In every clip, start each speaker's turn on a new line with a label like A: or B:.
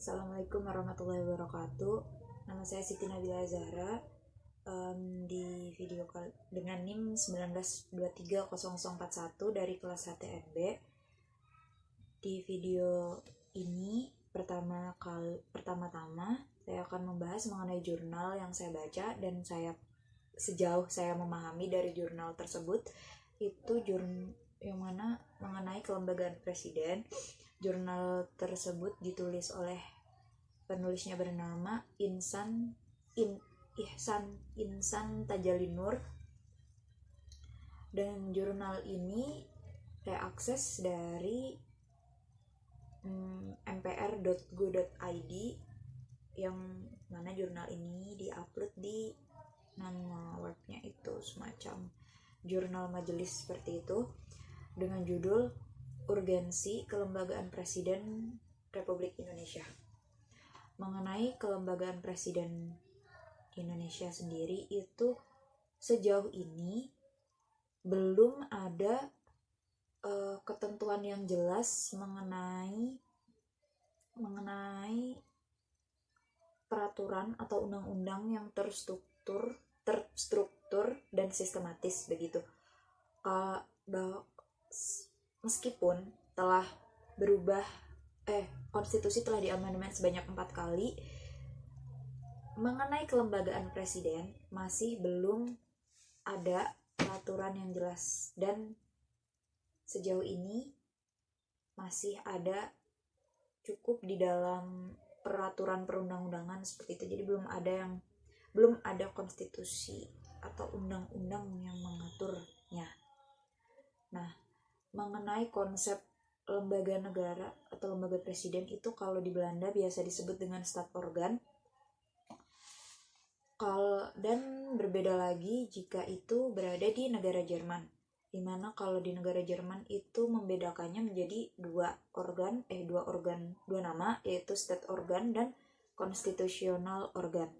A: Assalamualaikum warahmatullahi wabarakatuh. Nama saya Siti Nabila Zahra. Di video dengan NIM 19230041 dari kelas HTMB. Di video ini pertama-tama saya akan membahas mengenai jurnal yang saya baca dan sejauh saya memahami dari jurnal tersebut itu yang mana mengenai kelembagaan presiden. Jurnal tersebut ditulis oleh penulisnya bernama Ihsan Tajalinur, dan jurnal ini saya akses dari mpr.go.id, yang mana jurnal ini diupload di nama webnya itu semacam jurnal majelis seperti itu, dengan judul Urgensi Kelembagaan Presiden Republik Indonesia. Mengenai kelembagaan presiden Indonesia sendiri itu sejauh ini belum ada ketentuan yang jelas mengenai peraturan atau undang-undang yang terstruktur dan sistematis begitu. Meskipun telah berubah konstitusi telah diamandemen sebanyak 4 kali, mengenai kelembagaan presiden masih belum ada peraturan yang jelas, dan sejauh ini masih ada cukup di dalam peraturan perundang-undangan seperti itu. Jadi belum ada konstitusi atau undang-undang yang mengaturnya. Nah, mengenai konsep lembaga negara atau lembaga presiden itu kalau di Belanda biasa disebut dengan Staatsorgan. Dan berbeda lagi jika itu berada di negara Jerman, dimana kalau di negara Jerman itu membedakannya menjadi dua nama, yaitu Staatsorgan dan Constitutional Organ.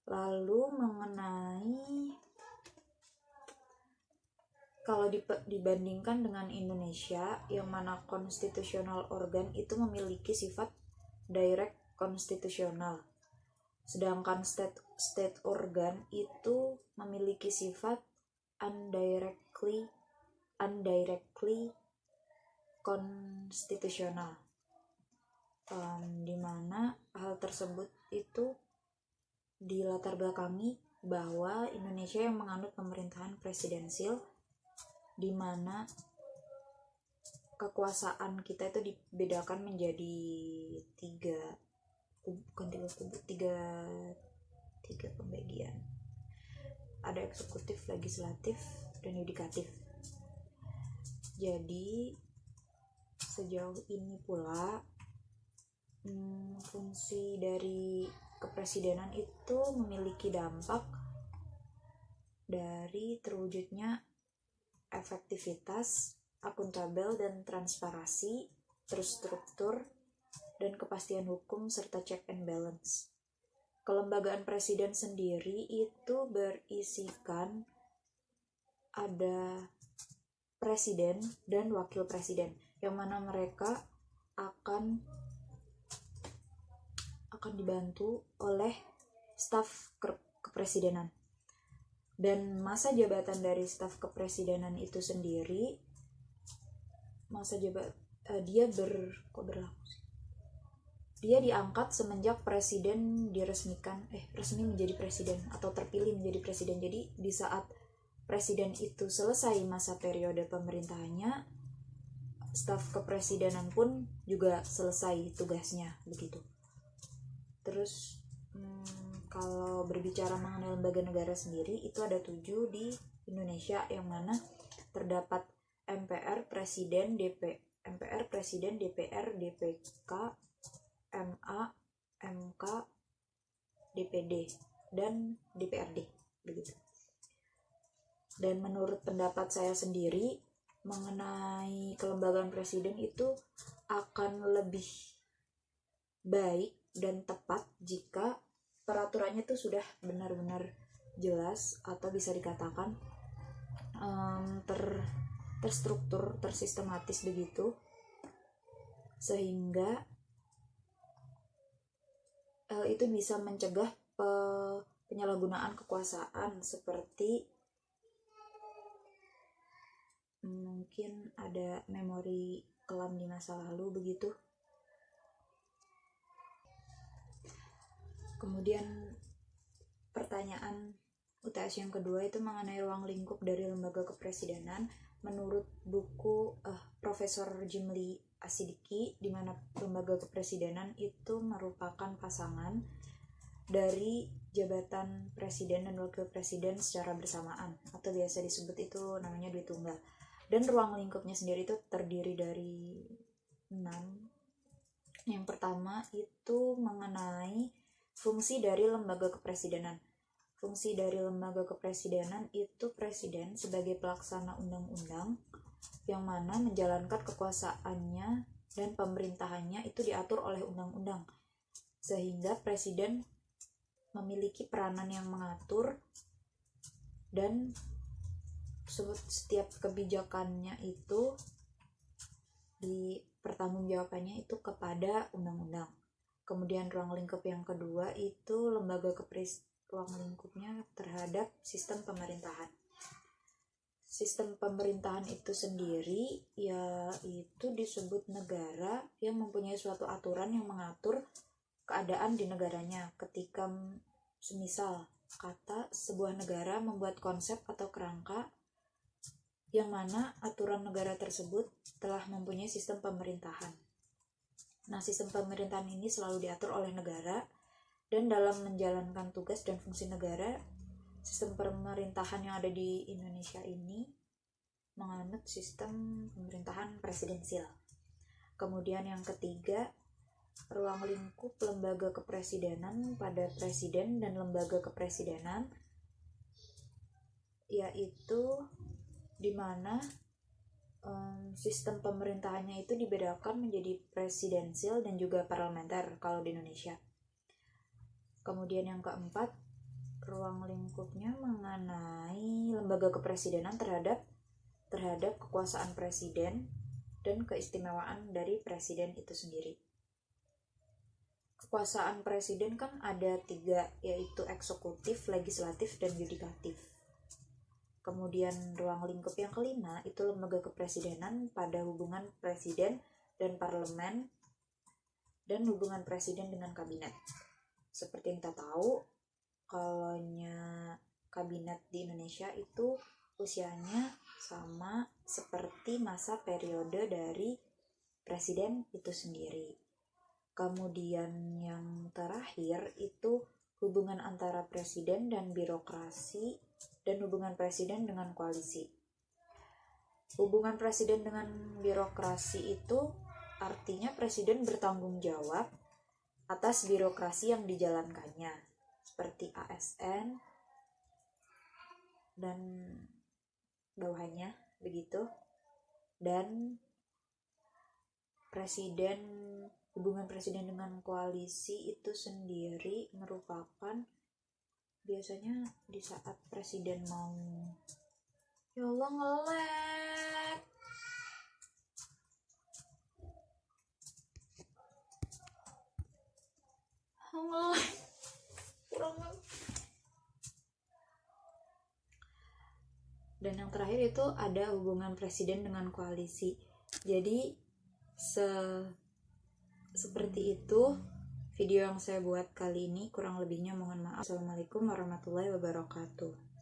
A: Lalu mengenai kalau dibandingkan dengan Indonesia, yang mana constitutional organ itu memiliki sifat direct konstitusional, sedangkan state organ itu memiliki sifat indirectly konstitusional. Di mana hal tersebut itu dilatar belakangi bahwa Indonesia yang menganut pemerintahan presidensil, di mana kekuasaan kita itu dibedakan menjadi tiga pembagian. Ada eksekutif, legislatif, dan yudikatif. Jadi sejauh ini pula fungsi dari kepresidenan itu memiliki dampak dari terwujudnya efektivitas, akuntabel dan transparansi, terstruktur, dan kepastian hukum serta check and balance. Kelembagaan presiden sendiri itu berisikan ada presiden dan wakil presiden, yang mana mereka akan dibantu oleh staf kepresidenan. Dan masa jabatan dari staf kepresidenan itu sendiri, dia diangkat semenjak presiden resmi menjadi presiden atau terpilih menjadi presiden. Jadi di saat presiden itu selesai masa periode pemerintahannya, staf kepresidenan pun juga selesai tugasnya begitu. Terus kalau berbicara mengenai lembaga negara sendiri, itu ada 7 di Indonesia, yang mana terdapat MPR, Presiden, DPR, DPK, MA, MK, DPD, dan DPRD begitu. Dan menurut pendapat saya sendiri mengenai kelembagaan presiden itu akan lebih baik dan tepat jika peraturannya itu sudah benar-benar jelas, atau bisa dikatakan terstruktur, tersistematis begitu, sehingga hal itu bisa mencegah penyalahgunaan kekuasaan, seperti mungkin ada memori kelam di masa lalu begitu. Kemudian pertanyaan UTS yang kedua itu mengenai ruang lingkup dari lembaga kepresidenan. Menurut buku Profesor Jim Lee Asidiki, di mana lembaga kepresidenan itu merupakan pasangan dari jabatan presiden dan wakil presiden secara bersamaan, atau biasa disebut itu namanya duit tunggal. Dan ruang lingkupnya sendiri itu terdiri dari 6. Yang pertama itu mengenai fungsi dari lembaga kepresidenan. Fungsi dari lembaga kepresidenan itu presiden sebagai pelaksana undang-undang yang mana menjalankan kekuasaannya dan pemerintahannya itu diatur oleh undang-undang, sehingga presiden memiliki peranan yang mengatur dan setiap kebijakannya itu dipertanggungjawabannya itu kepada undang-undang. Kemudian ruang lingkup yang kedua itu ruang lingkupnya terhadap sistem pemerintahan. Sistem pemerintahan itu sendiri yaitu disebut negara yang mempunyai suatu aturan yang mengatur keadaan di negaranya. Ketika semisal kata sebuah negara membuat konsep atau kerangka yang mana aturan negara tersebut telah mempunyai sistem pemerintahan. Nah, sistem pemerintahan ini selalu diatur oleh negara, dan dalam menjalankan tugas dan fungsi negara, sistem pemerintahan yang ada di Indonesia ini menganut sistem pemerintahan presidensial. Kemudian yang ketiga, ruang lingkup lembaga kepresidenan pada presiden dan lembaga kepresidenan, yaitu di mana sistem pemerintahannya itu dibedakan menjadi presidensial dan juga parlementer kalau di Indonesia. Kemudian yang keempat, ruang lingkupnya mengenai lembaga kepresidenan terhadap kekuasaan presiden dan keistimewaan dari presiden itu sendiri. Kekuasaan presiden kan ada 3, yaitu eksekutif, legislatif, dan yudikatif. Kemudian ruang lingkup yang kelima itu lembaga kepresidenan pada hubungan presiden dan parlemen dan hubungan presiden dengan kabinet. Seperti yang kita tahu, kalau kabinet di Indonesia itu usianya sama seperti masa periode dari presiden itu sendiri. Kemudian yang terakhir itu hubungan antara presiden dan birokrasi dan hubungan presiden dengan koalisi. Hubungan presiden dengan birokrasi itu artinya presiden bertanggung jawab atas birokrasi yang dijalankannya, seperti ASN dan bawahannya begitu. Dan hubungan presiden dengan koalisi itu sendiri merupakan biasanya di saat presiden mau, ya Allah ngelek, kurang. Dan yang terakhir itu ada hubungan presiden dengan koalisi. Jadi seperti itu video yang saya buat kali ini, kurang lebihnya mohon maaf. Assalamualaikum warahmatullahi wabarakatuh.